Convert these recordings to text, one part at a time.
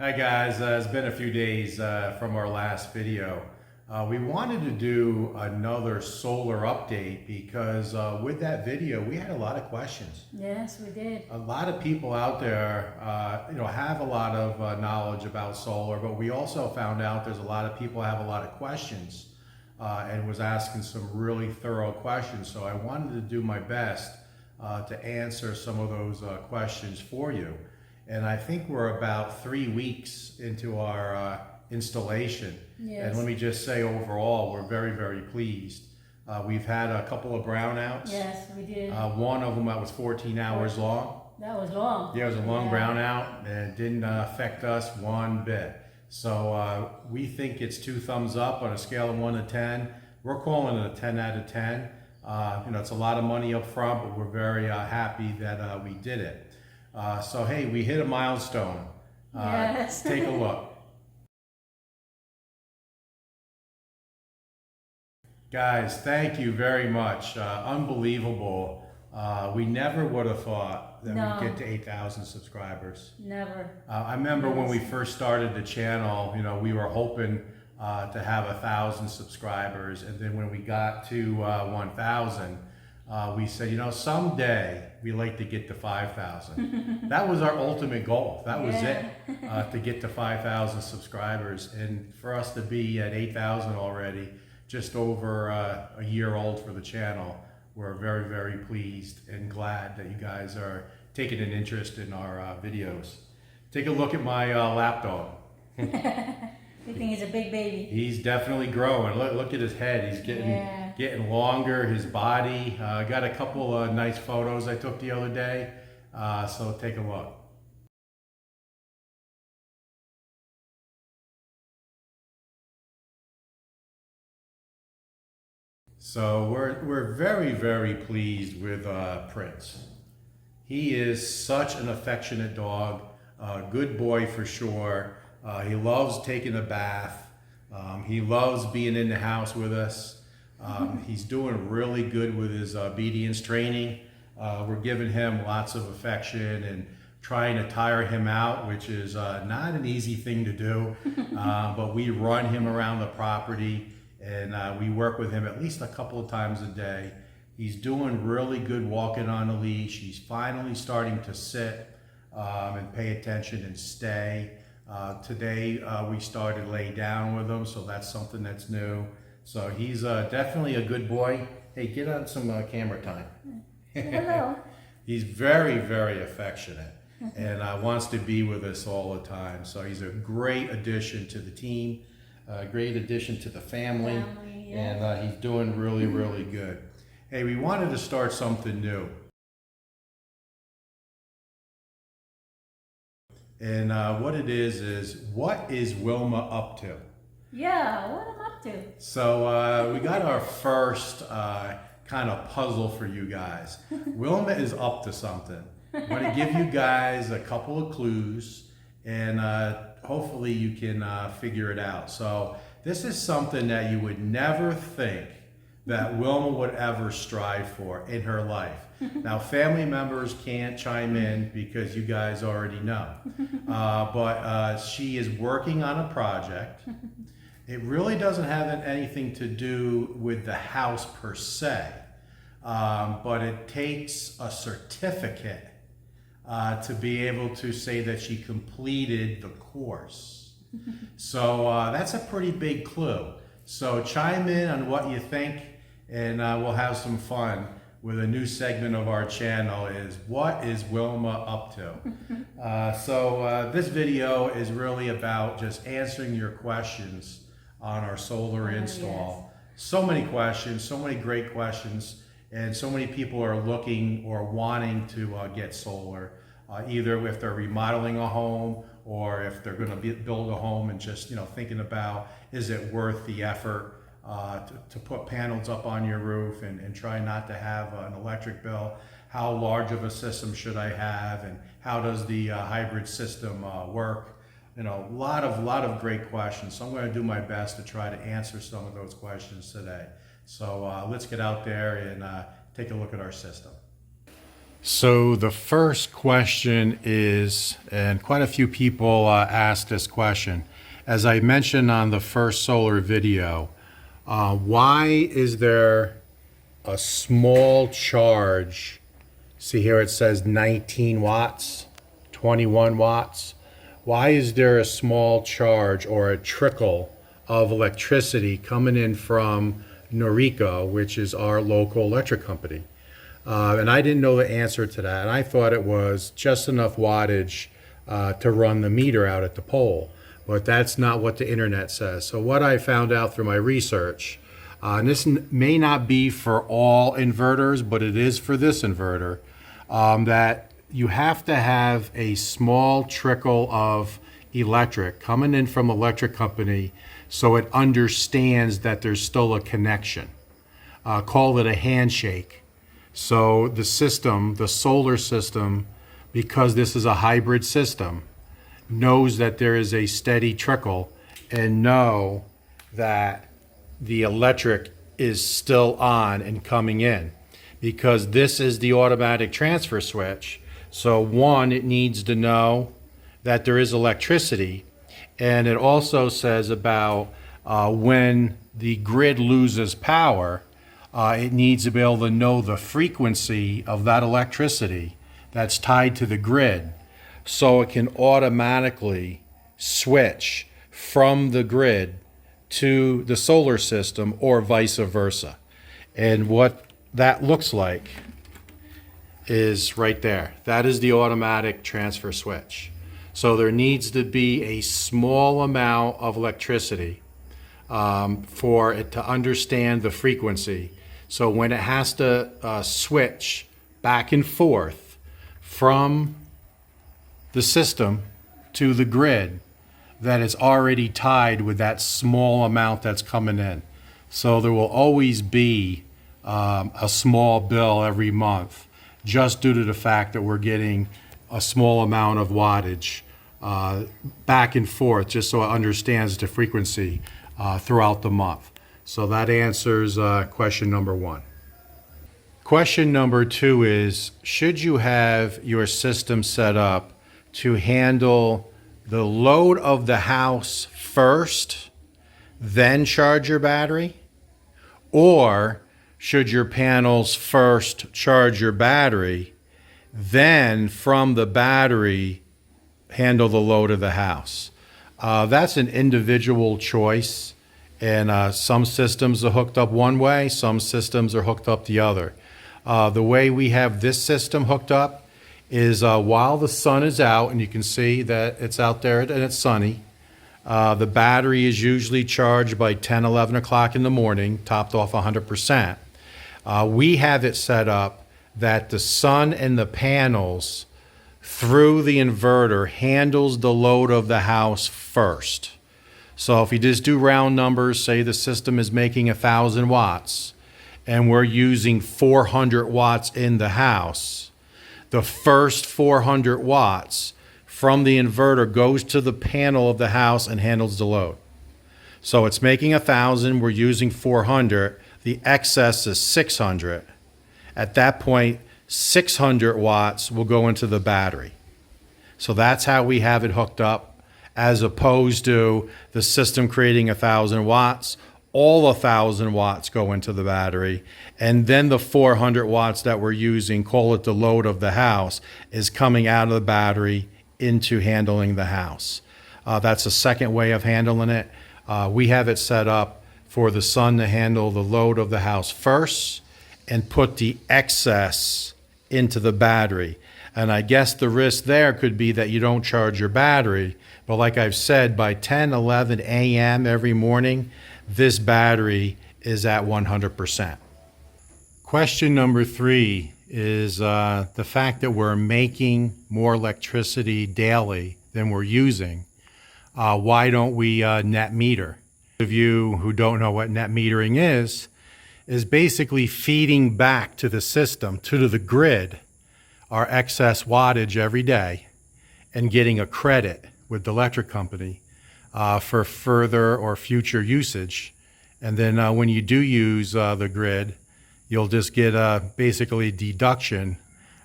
Hi guys, it's been a few days from our last video. We wanted to do another solar update because with that video we had a lot of questions. Yes, we did. A lot of people out there have a lot of knowledge about solar, but we also found out there's a lot of people have a lot of questions and was asking some really thorough questions. So I wanted to do my best to answer some of those questions for you. And I think we're about 3 weeks into our installation. Yes. And let me just say overall, we're very, very pleased. We've had a couple of brownouts. Yes, we did. One of them that was 14 hours long. That was long. Yeah, it was a long brownout and it didn't affect us one bit. So we think it's 2 thumbs up on a scale of 1 to 10. We're calling it a 10 out of 10. It's a lot of money up front, but we're very happy that we did it. So hey, we hit a milestone. Yes. Take a look. Guys, thank you very much. Unbelievable. We never would have thought that No. we'd get to 8,000 subscribers. Never. I remember when we first started the channel, we were hoping to have 1,000 subscribers. And then when we got to 1,000, we said, someday we like to get to 5,000. That was our ultimate goal. That was it, to get to 5,000 subscribers. And for us to be at 8,000 already, just over a year old for the channel, we're very, very pleased and glad that you guys are taking an interest in our videos. Take a look at my lapdog. We think he's a big baby. He's definitely growing. Look at his head. He's getting longer. His body. I got a couple of nice photos I took the other day. So take a look. So we're very, very pleased with Prince. He is such an affectionate dog. Good boy for sure. He loves taking a bath. He loves being in the house with us. He's doing really good with his obedience training. We're giving him lots of affection and trying to tire him out, which is not an easy thing to do. But we run him around the property and we work with him at least a couple of times a day. He's doing really good walking on a leash. He's finally starting to sit and pay attention and stay. Today we started lay down with him, so that's something that's new. So he's definitely a good boy. Hey, get on some camera time. Hello. He's very, very affectionate and wants to be with us all the time. So he's a great addition to the team, a great addition to the family, and he's doing really, really good. Hey, we wanted to start something new. And what it is what is Wilma up to? Yeah, what I'm up to. So we got our first kind of puzzle for you guys. Wilma is up to something. I'm going to give you guys a couple of clues and hopefully you can figure it out. So this is something that you would never think that Wilma would ever strive for in her life. Now, family members can't chime in because you guys already know. But she is working on a project. It really doesn't have anything to do with the house per se, but it takes a certificate to be able to say that she completed the course. So that's a pretty big clue. So chime in on what you think, and we'll have some fun with a new segment of our channel is what is Wilma up to? So this video is really about just answering your questions on our solar install. Yes. So many questions, so many great questions, and so many people are looking or wanting to get solar, either if they're remodeling a home or if they're going to build a home and just thinking about, is it worth the effort to put panels up on your roof and try not to have an electric bill? How large of a system should I have, and how does the hybrid system work? A lot of great questions. So I'm going to do my best to try to answer some of those questions today. So let's get out there and take a look at our system. So the first question is, and quite a few people asked this question, as I mentioned on the first solar video, why is there a small charge? See here it says 19 watts, 21 watts. Why is there a small charge or a trickle of electricity coming in from Noriko, which is our local electric company? And I didn't know the answer to that. And I thought it was just enough wattage to run the meter out at the pole. But that's not what the internet says. So what I found out through my research, and this may not be for all inverters, but it is for this inverter, that you have to have a small trickle of electric coming in from electric company so it understands that there's still a connection. Call it a handshake. So the system, the solar system, because this is a hybrid system, knows that there is a steady trickle and know that the electric is still on and coming in, because this is the automatic transfer switch. So one, it needs to know that there is electricity, and it also says about when the grid loses power, it needs to be able to know the frequency of that electricity that's tied to the grid, so it can automatically switch from the grid to the solar system or vice versa. And what that looks like is right there. That is the automatic transfer switch. So there needs to be a small amount of electricity for it to understand the frequency. So when it has to switch back and forth from the system to the grid, that it's already tied with that small amount that's coming in. So there will always be a small bill every month, just due to the fact that we're getting a small amount of wattage back and forth, just so it understands the frequency throughout the month. So that answers question number one. Question number two is, should you have your system set up to handle the load of the house first, then charge your battery? Or should your panels first charge your battery, then from the battery handle the load of the house? That's an individual choice, and some systems are hooked up one way, some systems are hooked up the other. The way we have this system hooked up is while the sun is out, and you can see that it's out there and it's sunny, the battery is usually charged by 10, 11 o'clock in the morning, topped off 100%. We have it set up that the sun and the panels through the inverter handles the load of the house first. So if you just do round numbers, say the system is making 1,000 watts and we're using 400 watts in the house, the first 400 watts from the inverter goes to the panel of the house and handles the load. So it's making 1,000, we're using 400, the excess is 600. At that point, 600 watts will go into the battery. So that's how we have it hooked up, as opposed to the system creating 1,000 watts, all 1,000 watts go into the battery, and then the 400 watts that we're using, call it the load of the house, is coming out of the battery into handling the house. That's a second way of handling it. We have it set up for the sun to handle the load of the house first and put the excess into the battery. And I guess the risk there could be that you don't charge your battery, but like I've said, by 10, 11 a.m. every morning, this battery is at 100%. Question number three is the fact that we're making more electricity daily than we're using. Why don't we net meter? Those of you who don't know what net metering is basically feeding back to the system, to the grid, our excess wattage every day and getting a credit with the electric company for further or future usage. And then when you do use the grid, you'll just get basically a deduction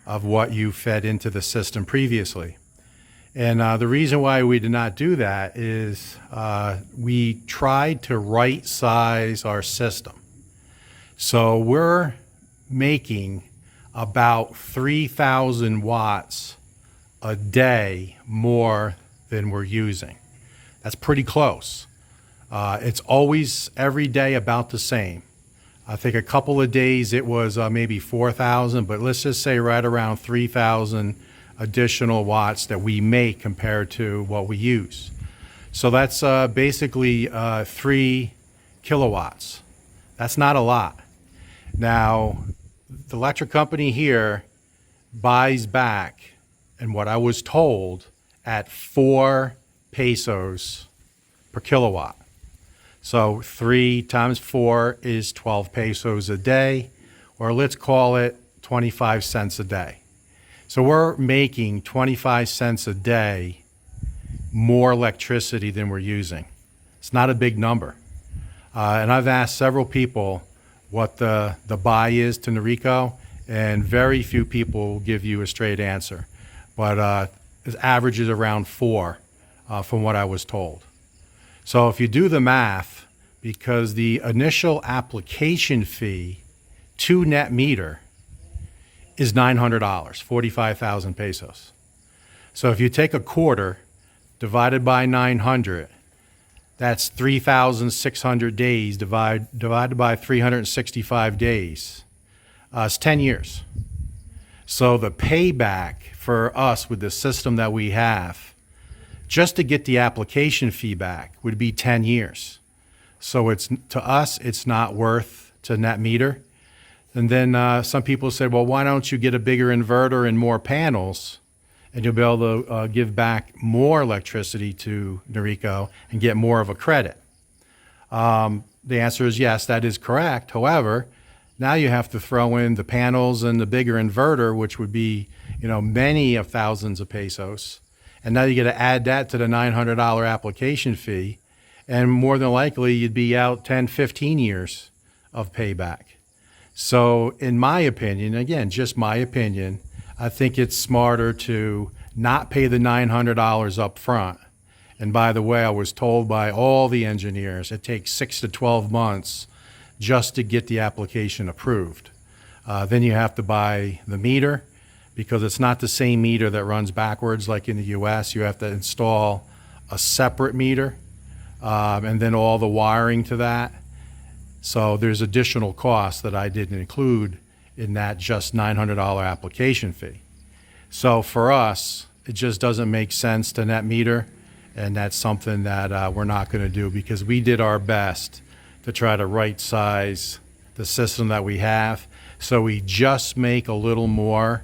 of what you fed into the system previously. And the reason why we did not do that is we tried to right size our system. So we're making about 3,000 watts a day more than we're using. That's pretty close. It's always every day about the same. I think a couple of days it was maybe 4,000, but let's just say right around 3,000 additional watts that we make compared to what we use. So that's basically 3 kilowatts. That's not a lot. Now, the electric company here buys back, and what I was told, at 4 pesos per kilowatt. So 3 times 4 is 12 pesos a day, or let's call it 25 cents a day. So we're making 25 cents a day more electricity than we're using. It's not a big number. And I've asked several people what the buy is to Noriko, and very few people will give you a straight answer. But it averages around 4 from what I was told. So if you do the math, because the initial application fee to net meter is $900, 45,000 pesos. So if you take a quarter divided by 900, that's 3,600 days divided by 365 days. It's 10 years. So the payback for us with the system that we have, just to get the application fee back, would be 10 years. So it's, to us, it's not worth to net meter. And then some people said, well, why don't you get a bigger inverter and more panels, and you'll be able to give back more electricity to Noriko and get more of a credit? The answer is yes, that is correct. However, now you have to throw in the panels and the bigger inverter, which would be, many of thousands of pesos. And now you got to add that to the $900 application fee. And more than likely, you'd be out 10, 15 years of payback. So in my opinion, again, just my opinion, I think it's smarter to not pay the $900 up front. And by the way, I was told by all the engineers, it takes 6 to 12 months just to get the application approved. Then you have to buy the meter, because it's not the same meter that runs backwards like in the US. You have to install a separate meter, and then all the wiring to that. So there's additional costs that I didn't include in that just $900 application fee. So for us, it just doesn't make sense to net meter, and that's something that we're not going to do, because we did our best to try to right size the system that we have. So we just make a little more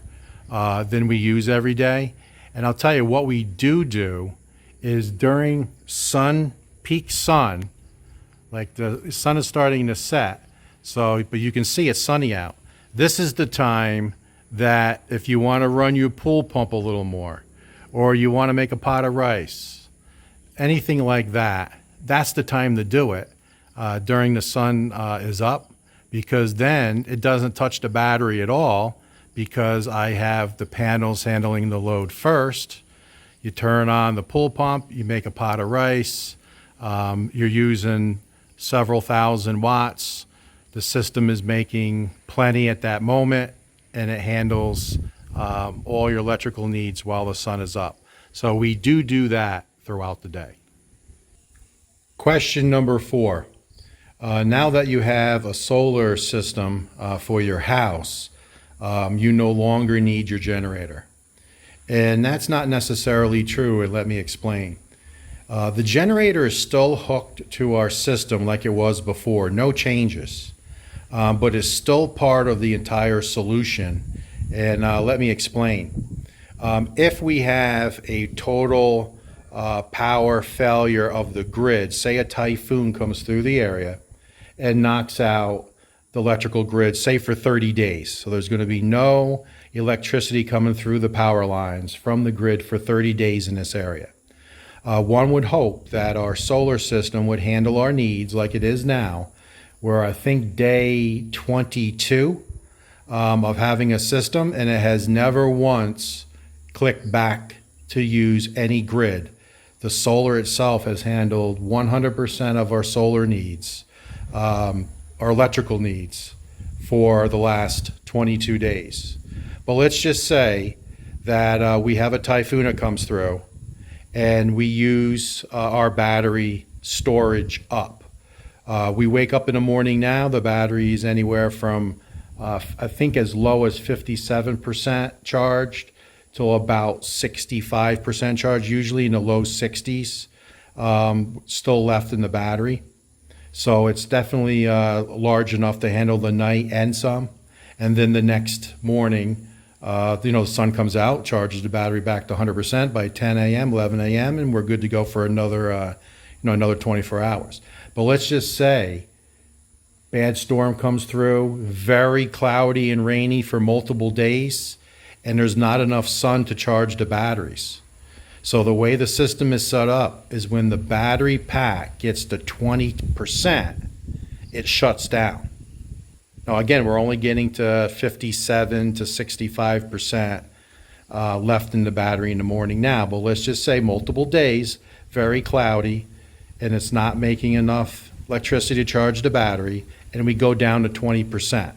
than we use every day. And I'll tell you what we do is during peak sun, like the sun is starting to set, so, but you can see it's sunny out. This is the time that if you want to run your pool pump a little more, or you want to make a pot of rice, anything like that, that's the time to do it during the sun is up, because then it doesn't touch the battery at all, because I have the panels handling the load first. You turn on the pool pump, you make a pot of rice, you're using several thousand watts. The system is making plenty at that moment, and it handles all your electrical needs while the sun is up. So we do that throughout the day. Question number 4. Now that you have a solar system for your house, you no longer need your generator. And that's not necessarily true, and let me explain. The generator is still hooked to our system like it was before, no changes, but is still part of the entire solution. And let me explain. If we have a total power failure of the grid, say a typhoon comes through the area and knocks out the electrical grid, say for 30 days. So there's going to be no electricity coming through the power lines from the grid for 30 days in this area. One would hope that our solar system would handle our needs like it is now, where I think day 22, of having a system, and it has never once clicked back to use any grid. The solar itself has handled 100% of our solar needs, our electrical needs, for the last 22 days. But let's just say that we have a typhoon that comes through and we use our battery storage up. We wake up in the morning now, the battery is anywhere from I think as low as 57% charged to about 65% charged, usually in the low 60s, still left in the battery. So it's definitely large enough to handle the night and some. And then the next morning, the sun comes out, charges the battery back to 100% by 10 a.m., 11 a.m., and we're good to go for another 24 hours. But let's just say bad storm comes through, very cloudy and rainy for multiple days, and there's not enough sun to charge the batteries. So the way the system is set up is when the battery pack gets to 20%, it shuts down. Now again, we're only getting to 57 to 65% left in the battery in the morning now, but let's just say multiple days, very cloudy, and it's not making enough electricity to charge the battery, and we go down to 20%.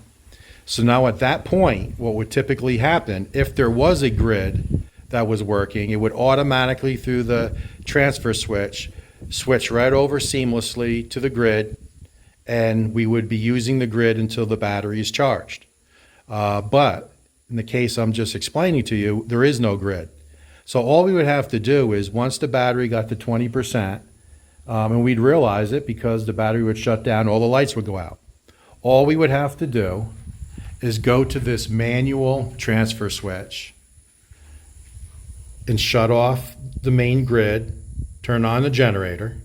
So now at that point, what would typically happen, if there was a grid that was working, it would automatically, through the transfer switch right over seamlessly to the grid, and we would be using the grid until the battery is charged. But in the case I'm just explaining to you, there is no grid. So all we would have to do is, once the battery got to 20%, and we'd realize it because the battery would shut down, all the lights would go out. All we would have to do is go to this manual transfer switch and shut off the main grid, turn on the generator,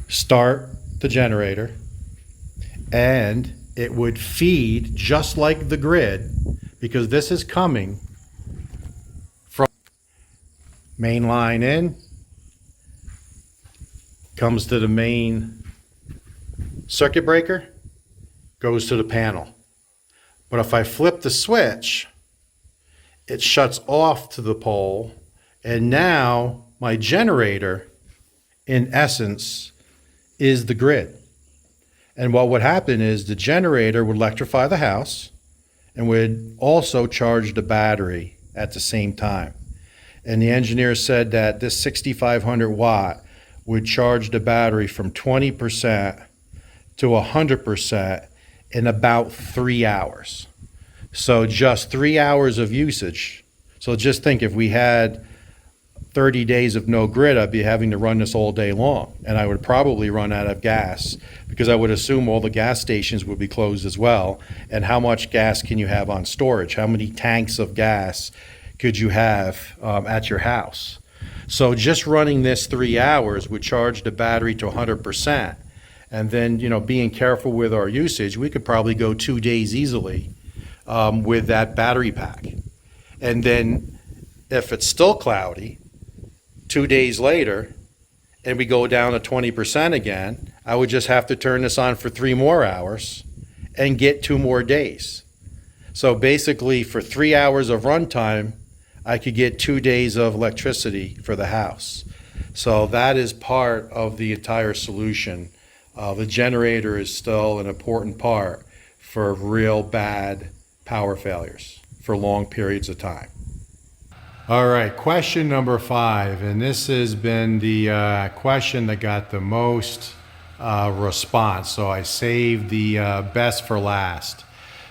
start the generator, and it would feed just like the grid, because this is coming from main line in, comes to the main circuit breaker, goes to the panel. But if I flip the switch, it shuts off to the pole, and now my generator, in essence, is the grid. And what would happen is the generator would electrify the house and would also charge the battery at the same time. And the engineer said that this 6,500 watt would charge the battery from 20% to 100% in about 3 hours. So just 3 hours of usage. So just think, if we had 30 days of no grid, I'd be having to run this all day long. And I would probably run out of gas, because I would assume all the gas stations would be closed as well. And how much gas can you have on storage? How many tanks of gas could you have at your house? So just running this 3 hours would charge the battery to 100%. And then, being careful with our usage, we could probably go 2 days easily with that battery pack. And then if it's still cloudy, 2 days later, and we go down to 20% again, I would just have to turn this on for 3 more hours and get 2 more days. So basically, for 3 hours of runtime, I could get 2 days of electricity for the house. So that is part of the entire solution. The generator is still an important part for real bad power failures for long periods of time. All right, question number 5, and this has been the question that got the most response, so I saved the best for last.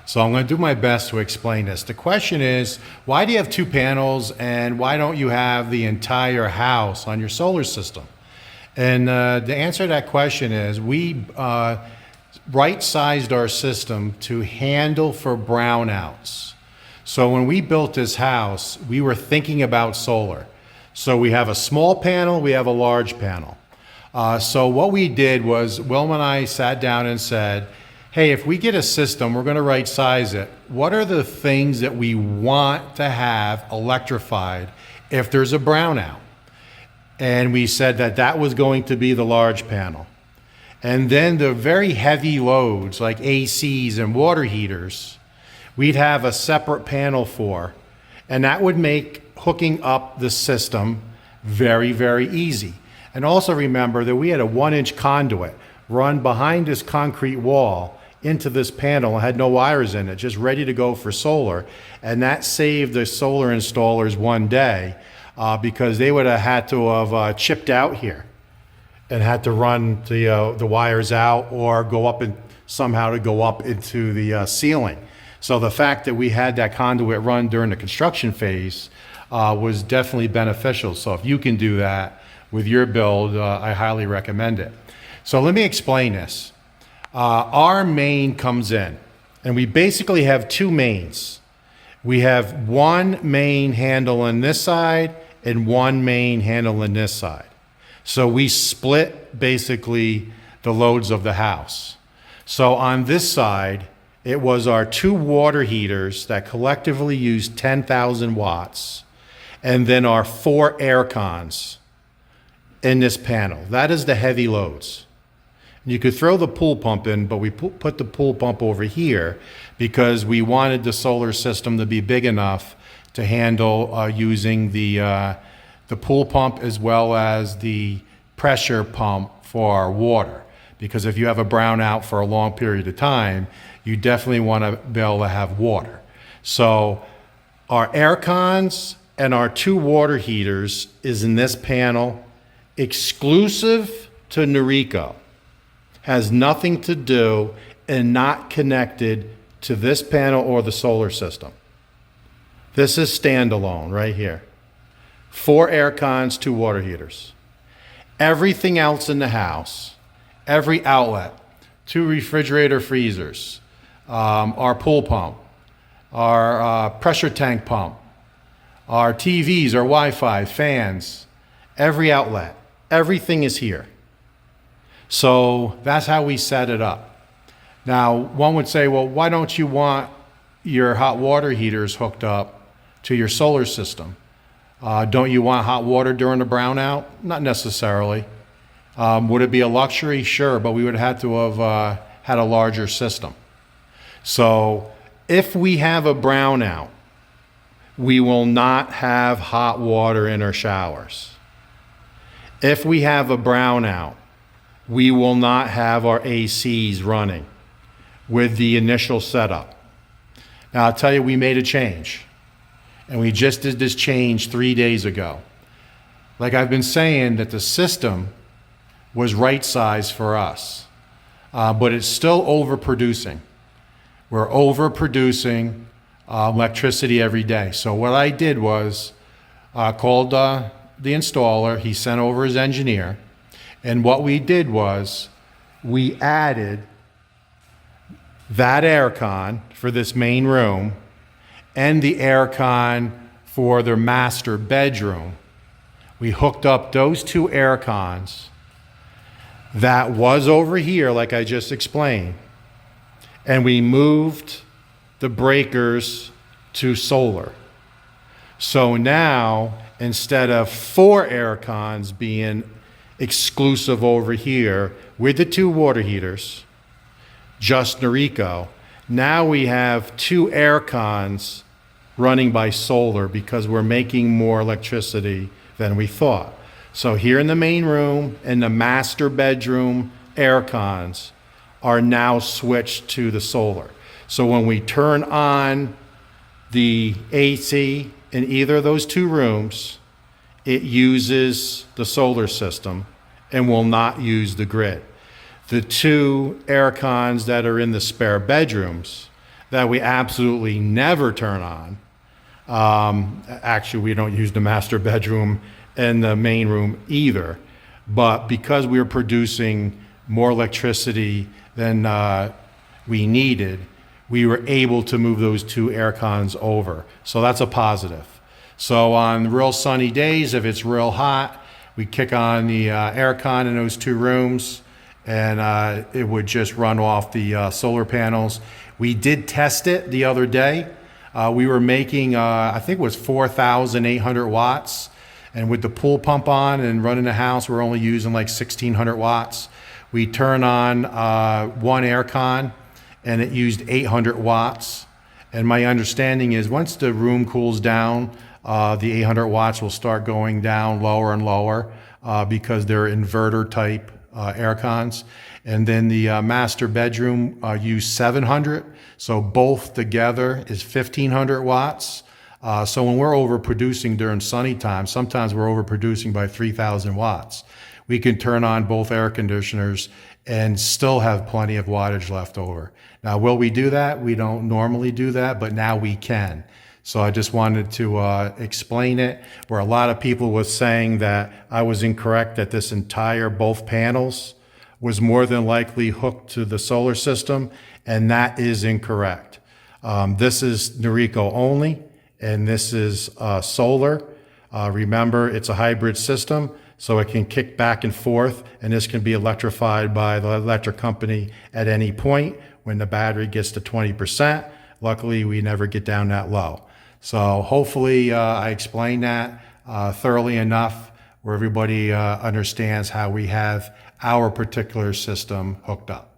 So I'm going to do my best to explain this. The question is, why do you have 2 panels, and why don't you have the entire house on your solar system? And the answer to that question is, we right-sized our system to handle for brownouts. So when we built this house, we were thinking about solar. So we have a small panel, we have a large panel. So what we did was, Wilma and I sat down and said, hey, if we get a system, we're going to right-size it. What are the things that we want to have electrified if there's a brownout? And we said that that was going to be the large panel. And then the very heavy loads like ACs and water heaters, we'd have a separate panel for, and that would make hooking up the system very, very easy. And also remember that we had a 1-inch conduit run behind this concrete wall into this panel and had no wires in it, just ready to go for solar. And that saved the solar installers one day because they would have had to have chipped out here and had to run the wires out or go up and somehow to go up into the ceiling. So the fact that we had that conduit run during the construction phase was definitely beneficial. So if you can do that with your build, I highly recommend it. So let me explain this. Our main comes in, and we basically have two mains. We have one main handle on this side and one main handle on this side. So we split basically the loads of the house. So on this side, it was our 2 water heaters that collectively used 10,000 watts, and then our 4 air cons in this panel. That is the heavy loads. You could throw the pool pump in, but we put the pool pump over here because we wanted the solar system to be big enough to handle using the pool pump as well as the pressure pump for our water. Because if you have a brownout for a long period of time, you definitely want to be able to have water. So our air cons and our 2 water heaters is in this panel, exclusive to Noriko. Has nothing to do and not connected to this panel or the solar system. This is standalone right here. 4 air cons, 2 water heaters. Everything else in the house, every outlet, 2 refrigerator freezers, our pool pump, our pressure tank pump, our TVs, our Wi-Fi, fans, every outlet, everything is here. So that's how we set it up. Now, one would say, well, why don't you want your hot water heaters hooked up to your solar system? Don't you want hot water during a brownout? Not necessarily. Would it be a luxury? Sure, but we would have had to have had a larger system. So if we have a brownout, we will not have hot water in our showers. If we have a brownout, we will not have our ACs running with the initial setup. Now, I'll tell you, we made a change. And we just did this change 3 days ago. Like I've been saying, that the system was right size for us, but it's still overproducing. We're overproducing electricity every day. So what I did was called the installer. He sent over his engineer. And what we did was we added that air con for this main room and the air con for their master bedroom. We hooked up those 2 air cons that was over here, like I just explained, and we moved the breakers to solar. So now, instead of 4 air cons being exclusive over here with the 2 water heaters, just Noriko, now we have 2 air cons running by solar because we're making more electricity than we thought. So here in the main room and the master bedroom air cons are now switched to the solar. So when we turn on the AC in either of those 2 rooms, it uses the solar system and will not use the grid. The 2 air cons that are in the spare bedrooms that we absolutely never turn on, actually we don't use the master bedroom and the main room either, but because we were producing more electricity than we needed, we were able to move those 2 air cons over. So that's a positive. So on real sunny days, if it's real hot, we kick on the air con in those 2 rooms, and it would just run off the solar panels. We did test it the other day. We were making, I think it was 4,800 watts, and with the pool pump on and running the house, we're only using like 1,600 watts. We turn on one air con, and it used 800 watts. And my understanding is once the room cools down, the 800 watts will start going down lower and lower because they're inverter type air cons. And then the master bedroom used 700. So both together is 1500 watts. So when we're overproducing during sunny time, sometimes we're overproducing by 3000 watts. We can turn on both air conditioners and still have plenty of wattage left over. Now, will we do that? We don't normally do that, but now we can. So I just wanted to explain it, where a lot of people was saying that I was incorrect, that this entire, both panels, was more than likely hooked to the solar system, and that is incorrect. This is Noriko only, and this is solar. Remember, it's a hybrid system, so it can kick back and forth, and this can be electrified by the electric company at any point when the battery gets to 20%. Luckily, we never get down that low. So hopefully I explained that thoroughly enough where everybody understands how we have our particular system hooked up.